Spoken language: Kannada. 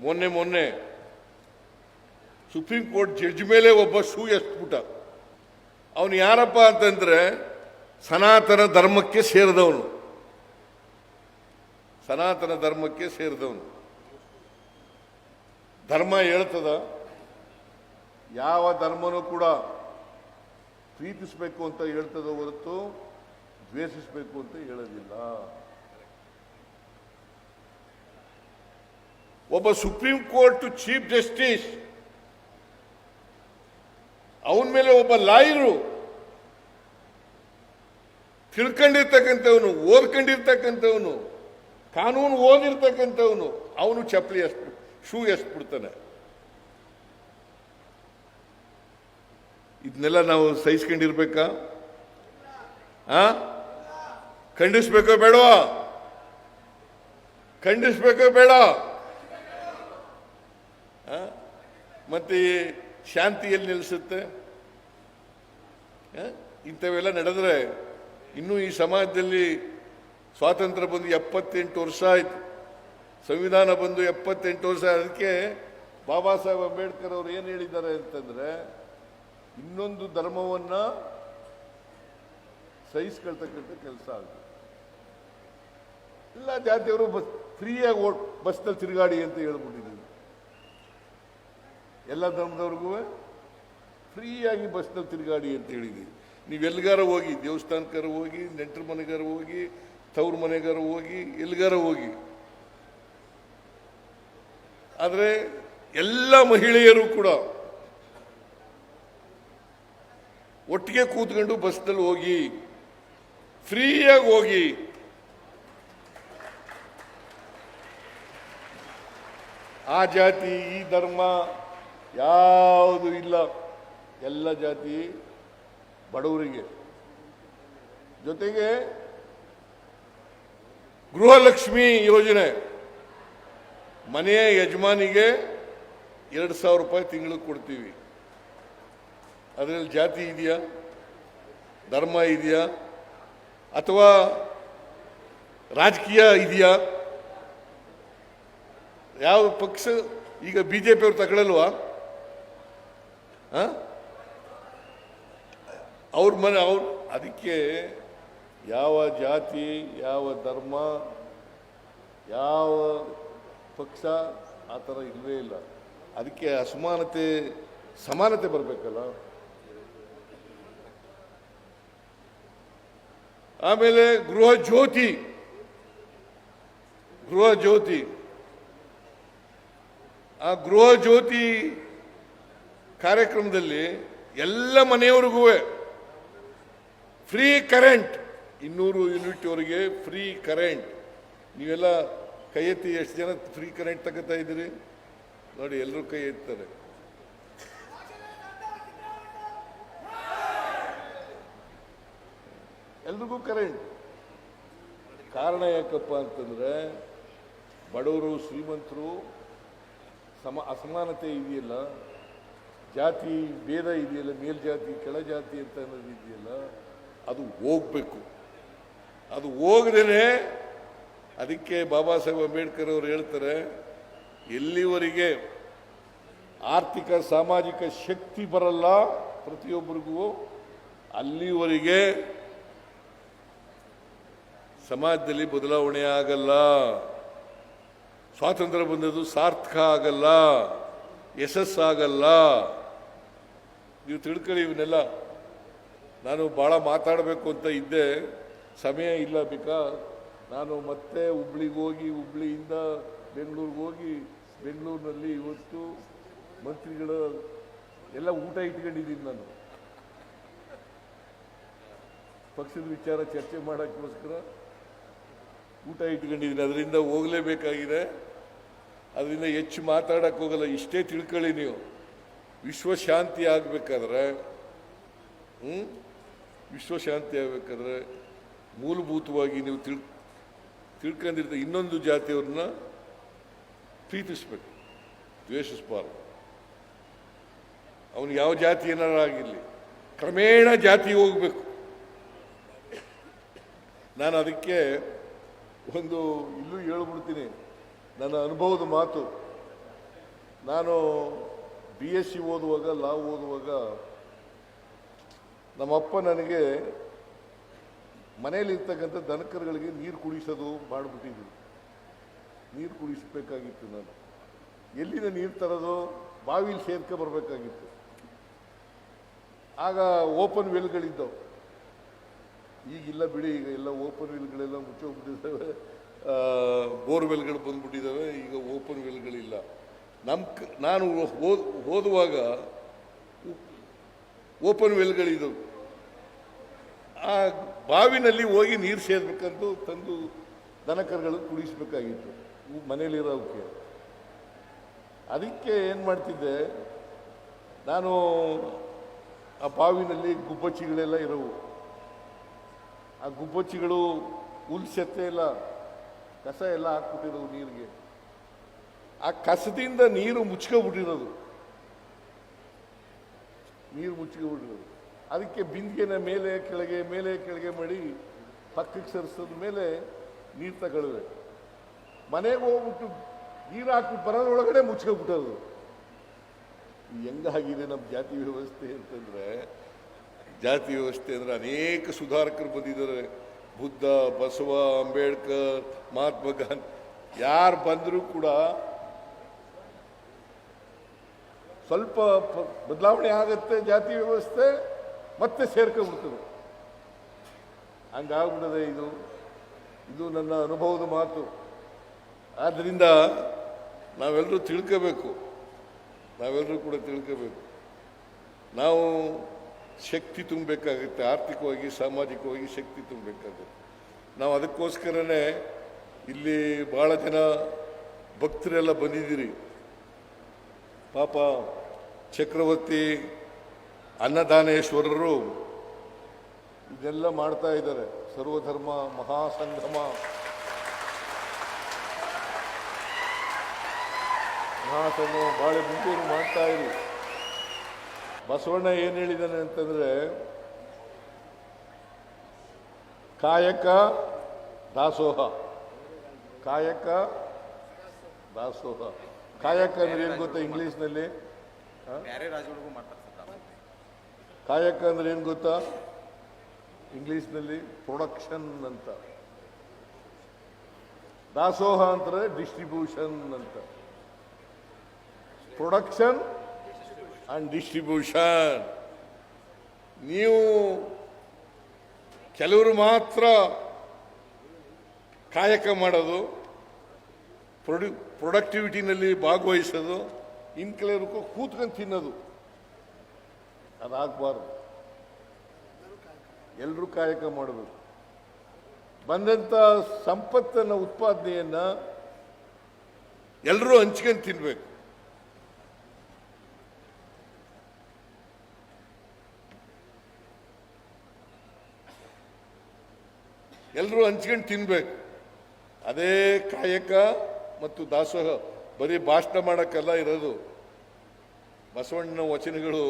ಮೊನ್ನೆ ಸುಪ್ರೀಂ ಕೋರ್ಟ್ ಜಡ್ಜ್ ಮೇಲೆ ಒಬ್ಬ ಶೂ ಎಸ್ಬಿಟ್ಟ. ಅವನು ಯಾರಪ್ಪ ಅಂತಂದ್ರೆ ಸನಾತನ ಧರ್ಮಕ್ಕೆ ಸೇರಿದವನು. ಸನಾತನ ಧರ್ಮಕ್ಕೆ ಸೇರಿದವನು. ಧರ್ಮ ಹೇಳ್ತದ, ಯಾವ ಧರ್ಮನೂ ಕೂಡ ಪ್ರೀತಿಸಬೇಕು ಅಂತ ಹೇಳ್ತದ ಹೊರತು ದ್ವೇಷಿಸಬೇಕು ಅಂತ ಹೇಳೋದಿಲ್ಲ. ಒಬ್ಬ ಸುಪ್ರೀಂ ಕೋರ್ಟ್ ಚೀಫ್ ಜಸ್ಟಿಸ್, ಅವನ ಮೇಲೆ ಒಬ್ಬ ಲಾಯರು, ತಿಳ್ಕೊಂಡಿರ್ತಕ್ಕಂಥವನು, ಓದ್ಕೊಂಡಿರ್ತಕ್ಕಂಥವನು, ಕಾನೂನು ಓದಿರ್ತಕ್ಕಂಥವನು, ಅವನು ಚಪ್ಪಲಿ ಶೂ ಎಸ್ಬಿಡ್ತಾನೆ. ಇದನ್ನೆಲ್ಲ ನಾವು ಸಹಿಸ್ಕೊಂಡಿರ್ಬೇಕಾ? ಖಂಡಿಸ್ಬೇಕೋ ಬೇಡವಾ? ಖಂಡಿಸ್ಬೇಕೋ ಬೇಡ? ಮತ್ತೆ ಶಾಂತಿಯಲ್ಲಿ ನಿಲ್ಲಿಸುತ್ತೆ. ಇಂಥವೆಲ್ಲ ನಡೆದ್ರೆ ಇನ್ನೂ ಈ ಸಮಾಜದಲ್ಲಿ ಸ್ವಾತಂತ್ರ್ಯ ಬಂದು 78 ವರ್ಷ ಆಯ್ತು, ಸಂವಿಧಾನ ಬಂದು 78 ವರ್ಷ. ಅದಕ್ಕೆ ಬಾಬಾ ಸಾಹೇಬ್ ಅಂಬೇಡ್ಕರ್ ಅವರು ಏನು ಹೇಳಿದ್ದಾರೆ ಅಂತಂದ್ರೆ, ಇನ್ನೊಂದು ಧರ್ಮವನ್ನ ಸಹಿಸ್ಕೊಳ್ತಕ್ಕಂಥ ಕೆಲಸ ಆಗುತ್ತೆ. ಎಲ್ಲ ಜಾತಿಯವರು ಫ್ರೀಯಾಗಿ ಬಸ್ನಲ್ಲಿ ತಿರುಗಾಡಿ ಅಂತ ಹೇಳ್ಬಿಟ್ಟಿದ್ದೀವಿ. ಎಲ್ಲ ಧರ್ಮದವ್ರಿಗೂ ಫ್ರೀಯಾಗಿ ಬಸ್ನಲ್ಲಿ ತಿರುಗಾಡಿ ಅಂತ ಹೇಳಿದ್ದೀವಿ. ನೀವೆಲ್ಗಾರ ಹೋಗಿ, ದೇವಸ್ಥಾನಕ್ಕಾರ ಹೋಗಿ, ನೆಂಟರ ಮನೆಗಾರ ಹೋಗಿ, ತವ್ರ ಮನೆಗಾರ ಹೋಗಿ, ಎಲ್ಗಾರ ಹೋಗಿ. ಆದರೆ ಎಲ್ಲ ಮಹಿಳೆಯರು ಕೂಡ ಒಟ್ಟಿಗೆ ಕೂತ್ಕೊಂಡು ಬಸ್ನಲ್ಲಿ ಹೋಗಿ, ಫ್ರೀಯಾಗಿ ಹೋಗಿ. ಆ ಜಾತಿ ಈ ಧರ್ಮ ಯಾವುದು ಇಲ್ಲ. ಎಲ್ಲ ಜಾತಿ ಬಡವರಿಗೆ. ಜೊತೆಗೆ ಗೃಹಲಕ್ಷ್ಮಿ ಯೋಜನೆ, ಮನೆಯ ಯಜಮಾನಿಗೆ 2,000 ರೂಪಾಯಿ ತಿಂಗಳಿಗೆ ಕೊಡ್ತೀವಿ. ಅದರಲ್ಲಿ ಜಾತಿ ಇದೆಯಾ, ಧರ್ಮ ಇದೆಯಾ, ಅಥವಾ ರಾಜಕೀಯ ಇದೆಯಾ? ಯಾವ ಪಕ್ಷ? ಈಗ ಬಿಜೆಪಿ ಅವ್ರು ತಗೊಳ್ಳಲ್ವಾ? ಅವ್ರ ಮನೆ ಅವ್ರು. ಅದಕ್ಕೆ ಯಾವ ಜಾತಿ, ಯಾವ ಧರ್ಮ, ಯಾವ ಪಕ್ಷ ಆ ಥರ ಇಲ್ಲವೇ ಇಲ್ಲ. ಅದಕ್ಕೆ ಅಸಮಾನತೆ ಸಮಾನತೆ ಬರಬೇಕಲ್ಲ. ಆಮೇಲೆ ಗೃಹ ಜ್ಯೋತಿ ಆ ಗೃಹ ಜ್ಯೋತಿ ಕಾರ್ಯಕ್ರಮದಲ್ಲಿ ಎಲ್ಲ ಮನೆಯವರಿಗೂ ಫ್ರೀ ಕರೆಂಟ್, 200 ಯೂನಿಟ್ವರೆಗೆ ಫ್ರೀ ಕರೆಂಟ್. ನೀವೆಲ್ಲ ಕೈ ಎತ್ತಿ, ಎಷ್ಟು ಜನ ಫ್ರೀ ಕರೆಂಟ್ ತಗೋತಾ ಇದ್ದೀರಿ ನೋಡಿ? ಎಲ್ಲರೂ ಕೈ ಎತ್ತಾರೆ. ಎಲ್ರಿಗೂ ಕರೆಂಟ್. ಕಾರಣ ಯಾಕಪ್ಪ ಅಂತಂದ್ರೆ, ಬಡವರು ಶ್ರೀಮಂತರು ಅಸಮಾನತೆ ಇದೆಯಲ್ಲ, ಜಾತಿ ಭೇದ ಇದೆಯಲ್ಲ, ಮೇಲ್ಜಾತಿ ಕೆಳಜಾತಿ ಅಂತ ಅನ್ನೋದು ಇದೆಯಲ್ಲ, ಅದು ಹೋಗ್ಬೇಕು. ಅದು ಹೋಗದೇನೆ. ಅದಕ್ಕೆ ಬಾಬಾ ಸಾಹೇಬ್ ಅಂಬೇಡ್ಕರ್ ಅವರು ಹೇಳ್ತಾರೆ, ಎಲ್ಲಿವರೆಗೆ ಆರ್ಥಿಕ ಸಾಮಾಜಿಕ ಶಕ್ತಿ ಬರಲ್ಲ ಪ್ರತಿಯೊಬ್ಬರಿಗೂ, ಅಲ್ಲಿವರೆಗೆ ಸಮಾಜದಲ್ಲಿ ಬದಲಾವಣೆ ಆಗಲ್ಲ. ಸ್ವಾತಂತ್ರ್ಯ ಬಂದದ್ದು ಸಾರ್ಥಕ ಆಗಲ್ಲ, ಯಶಸ್ಸಾಗಲ್ಲ. ನೀವು ತಿಳ್ಕೊಳ್ಳಿ ಇವನ್ನೆಲ್ಲ. ನಾನು ಭಾಳ ಮಾತಾಡಬೇಕು ಅಂತ ಇದ್ದೆ, ಸಮಯ ಇಲ್ಲ. ನಾನು ಮತ್ತೆ ಹುಬ್ಳಿಗೆ ಹೋಗಿ, ಹುಬ್ಳಿಯಿಂದ ಬೆಂಗಳೂರಿಗೆ ಹೋಗಿ, ಬೆಂಗಳೂರಿನಲ್ಲಿ ಇವತ್ತು ಮಂತ್ರಿಗಳು ಎಲ್ಲ ಊಟ ಇಟ್ಕೊಂಡಿದ್ದೀನಿ. ನಾನು ಪಕ್ಷದ ವಿಚಾರ ಚರ್ಚೆ ಮಾಡೋಕ್ಕೋಸ್ಕರ ಊಟ ಇಟ್ಕೊಂಡಿದ್ದೀನಿ. ಅದರಿಂದ ಹೋಗಲೇಬೇಕಾಗಿದೆ. ಅದರಿಂದ ಹೆಚ್ಚು ಮಾತಾಡಕ್ಕೆ ಹೋಗಲ್ಲ. ಇಷ್ಟೇ ತಿಳ್ಕೊಳ್ಳಿ ನೀವು. ವಿಶ್ವಶಾಂತಿ ಆಗಬೇಕಾದ್ರೆ ವಿಶ್ವಶಾಂತಿ ಆಗಬೇಕಾದ್ರೆ ಮೂಲಭೂತವಾಗಿ ನೀವು ತಿಳ್ಕೊಂಡಿರ್ತ ಇನ್ನೊಂದು ಜಾತಿಯವ್ರನ್ನ ಪ್ರೀತಿಸ್ಬೇಕು, ದ್ವೇಷಿಸಬಾರ್ದು. ಅವನು ಯಾವ ಜಾತಿ ಏನಾರು ಆಗಿರಲಿ, ಕ್ರಮೇಣ ಜಾತಿ ಹೋಗಬೇಕು. ನಾನು ಅದಕ್ಕೆ ಒಂದು ಇಲ್ಲೂ ಹೇಳ್ಬಿಡ್ತೀನಿ, ನನ್ನ ಅನುಭವದ ಮಾತು. ನಾನು BSc ಓದುವಾಗ ಲಾ ಓದುವಾಗ ನಮ್ಮಪ್ಪ ನನಗೆ ಮನೆಯಲ್ಲಿರ್ತಕ್ಕಂಥ ದನಕರುಗಳಿಗೆ ನೀರು ಕುಡಿಸೋದು ಮಾಡಿಬಿಟ್ಟಿದ್ರು. ನೀರು ಕುಡಿಸಬೇಕಾಗಿತ್ತು. ನಾನು ಎಲ್ಲಿಂದ ನೀರು ತರೋದು, ಬಾವಿಲಿ ಸೇರ್ಕೆ ಬರಬೇಕಾಗಿತ್ತು. ಆಗ ಓಪನ್ ವೆಲ್ಗಳಿದ್ದವು, ಈಗಿಲ್ಲ ಬಿಡಿ. ಈಗ ಎಲ್ಲ ಓಪನ್ ವೆಲ್ಗಳೆಲ್ಲ ಮುಚ್ಚೋಗ್ಬಿಟ್ಟಿದ್ದಾವೆ, ಬೋರ್ವೆಲ್ಗಳು ಬಂದ್ಬಿಟ್ಟಿದ್ದಾವೆ. ಈಗ ಓಪನ್ ವೆಲ್ಗಳಿಲ್ಲ. ನಾನು ಓದುವಾಗ ಓಪನ್ ವೆಲ್ಗಳಿದ್ದವು. ಆ ಬಾವಿನಲ್ಲಿ ಹೋಗಿ ನೀರು ಸೇರ್ಬೇಕಂತೂ ತಂದು ದನಕರುಗಳು ಕುಡಿಸಬೇಕಾಗಿತ್ತು ಮನೇಲಿರೋಕ್ಕೆ. ಅದಕ್ಕೆ ಏನು ಮಾಡ್ತಿದ್ದೆ ನಾನು, ಆ ಬಾವಿನಲ್ಲಿ ಗುಬ್ಬಚ್ಚಿಗಳೆಲ್ಲ ಇರೋವು. ಆ ಗುಬ್ಬಚ್ಚಿಗಳು ಹುಲ್ಸೆತ್ತೆ ಎಲ್ಲ ಕಸ ಎಲ್ಲ ಹಾಕ್ಬಿಟ್ಟಿರೋವು ನೀರಿಗೆ. ಆ ಕಸದಿಂದ ನೀರು ಮುಚ್ಕೊಬಿಟ್ಟಿರೋದು, ಅದಕ್ಕೆ ಬಿಂದಿಗೆನ ಮೇಲೆ ಕೆಳಗೆ ಮಾಡಿ ಪಕ್ಕಕ್ಕೆ ಸರಿಸಿದ ಮೇಲೆ ನೀರು ತಗೊಳ್ಳುವೆ. ಮನೆಗೆ ಹೋಗ್ಬಿಟ್ಟು ನೀರು ಹಾಕ್ಬಿಟ್ಟು ಬರೋದ್ರೊಳಗಡೆ ಮುಚ್ಕೊಬಿಟ್ಟೋದು. ಹೆಂಗಾಗಿದೆ ನಮ್ಮ ಜಾತಿ ವ್ಯವಸ್ಥೆ ಅಂತಂದ್ರೆ, ಅನೇಕ ಸುಧಾರಕರು ಬಂದಿದ್ದಾರೆ. ಬುದ್ಧ, ಬಸವ, ಅಂಬೇಡ್ಕರ್, ಮಹಾತ್ಮ ಗಾಂಧಿ, ಯಾರು ಬಂದರೂ ಕೂಡ ಸ್ವಲ್ಪ ಬದಲಾವಣೆ ಆಗುತ್ತೆ. ಜಾತಿ ವ್ಯವಸ್ಥೆ ಮತ್ತೆ ಸೇರ್ಕೊಂಡ್ಬಿಡ್ತದೆ. ಹಂಗಾಗ್ಬಿಡದೆ ಇದು ನನ್ನ ಅನುಭವದ ಮಾತು. ಆದ್ದರಿಂದ ನಾವೆಲ್ಲರೂ ಕೂಡ ತಿಳ್ಕೋಬೇಕು. ನಾವು ಶಕ್ತಿ ತುಂಬಬೇಕಾಗುತ್ತೆ, ಆರ್ಥಿಕವಾಗಿ ಸಾಮಾಜಿಕವಾಗಿ ಶಕ್ತಿ ತುಂಬಬೇಕಾಗುತ್ತೆ. ನಾವು ಅದಕ್ಕೋಸ್ಕರನೇ ಇಲ್ಲಿ ಭಾಳ ಜನ ಭಕ್ತರೆಲ್ಲ ಬಂದಿದ್ದೀರಿ. ಪಾಪ ಚಕ್ರವರ್ತಿ ಅನ್ನದಾನೇಶ್ವರರು ಇದೆಲ್ಲ ಮಾಡ್ತಾ ಇದ್ದಾರೆ. ಸರ್ವಧರ್ಮ ಮಹಾಸಂಗಮ ಬಾಳೆ ಮುಂದೂರು ಮಾಡ್ತಾ ಇರಿ. ಬಸವಣ್ಣ ಏನು ಹೇಳಿದ್ದಾನೆ ಅಂತಂದ್ರೆ, ಕಾಯಕ ದಾಸೋಹ. ಕಾಯಕ ಅಂದ್ರೆ ಏನು ಗೊತ್ತಾ ಇಂಗ್ಲಿಷ್ನಲ್ಲಿ? ಕಾಯಕ ಅಂದ್ರೆ ಏನು ಗೊತ್ತಾ ಇಂಗ್ಲಿಷ್ನಲ್ಲಿ? ಪ್ರೊಡಕ್ಷನ್ ಅಂತ. ದಾಸೋಹ ಅಂತಾರೆ ಡಿಸ್ಟ್ರಿಬ್ಯೂಷನ್ ಅಂತ. Production and distribution. ನೀವು ಕೆಲವರು ಮಾತ್ರ ಕಾಯಕ ಮಾಡೋದು, ಪ್ರೊಡಕ್ಟಿವಿಟಿನಲ್ಲಿ ಭಾಗವಹಿಸೋದು, ಇನ್ನು ಕೆಲವರು ಕೂತ್ಕೊಂಡು ತಿನ್ನೋದು. ಅದಾಗಬಾರ್ದು. ಎಲ್ಲರೂ ಕಾಯಕ ಮಾಡಬೇಕು. ಬಂದಂಥ ಸಂಪತ್ತನ್ನ, ಉತ್ಪಾದನೆಯನ್ನ ಎಲ್ಲರೂ ಹಂಚ್ಕೊಂಡು ತಿನ್ಬೇಕು. ಎಲ್ಲರೂ ಹಂಚ್ಕೊಂಡು ತಿನ್ಬೇಕು. ಅದೇ ಕಾಯಕ ಮತ್ತು ದಾಸೋಹ. ಬರೀ ಭಾಷಣ ಮಾಡೋಕ್ಕೆಲ್ಲ ಇರೋದು. ಬಸವಣ್ಣನ ವಚನಗಳು